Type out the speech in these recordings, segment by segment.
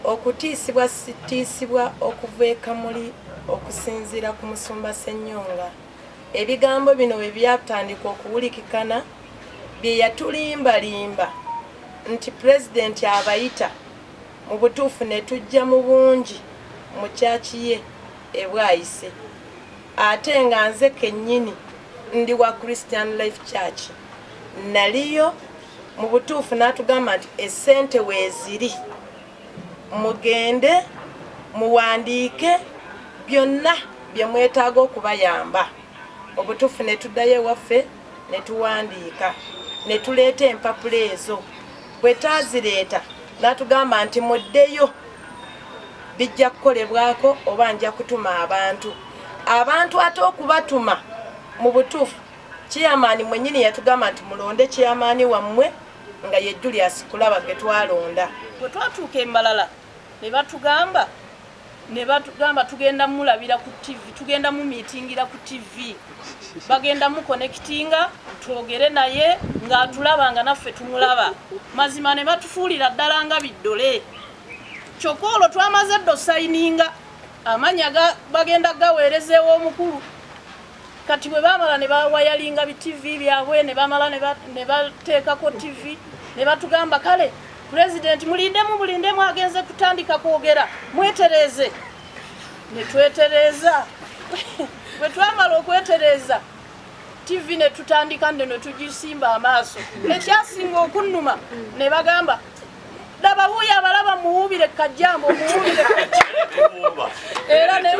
okutiisibwa sitiisibwa okuva ekamuli okusinziira ku Musumba Ssenyonga. Ebigambo bino bwe byatandika okuwulikikana bye yatulimbalimba nti pulezidenti abayita, mu butuufu ne tujja mu bungi mu kyaki ye e Bwaise. Ate nga nze kennyini ndi wa Christian Life Church naliyo, mu butuufu n'atugamba nti essente weeziri, mugende muwandiike byonna bye mwetaaga okubayamba. Obutuufu ne tuddayo ewaffe ne tuwandiika ne tuleeta empapula ezo. Bwe taazireeta n'atugamba nti muddeyo, bijja kukolebwako oba nja kutuma abantu ate okubatuma mu butuufu chairman mwennyini yatugamba nti mulonde chairman wammwe nga ye Julius Kulaba ge twalonda. Bwe twatuuka e Mbarara ne batugamba tugenda mulabira ku TV, tugenda mu meetingira ku TV, bagenda mu connectinga twogere naye ng'atulaba nga naffe tumulaba. Mazima ne batufuulira ddala nga biddole. Kyokka olwo twamaze ddo sayininga amanya bagenda gaweerezeewo omukulu. Kati bwe baamala ne bawayalinga bi-TV byabwe ne bamala ne bateekako TV ne batugamba kale pulezidenti mulindemu agenze kutandika kwogera, mwetereeze. Ne twetereeza. Bwe twamala okwetereeza TV ne tutandika ne tugisimba amaaso. Ekyasinga okunnuma ne bagamba laba wuuyo abalaba muwuubire kajjambo, muwuubire kajjambo. Era ne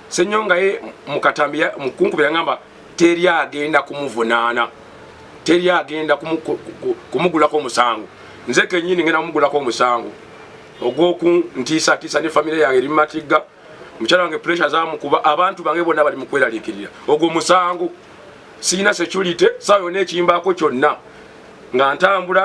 Ssenyonga ye mukatambi mukunkubira ngamba teri agenda kumuvunaana, teri agenda kumugulako omusango. Nze kennyini ngenda kumugulako omusango ogw'oku ntiisatiisa ne famire yange eri mu Matigga. Mukyala wange pressure zaamukuba, abantu bange bonna bali mu kweraliikirira. Ogwo musango. Sirina security, saa yonna ekimbaako kyonna nga ntambula.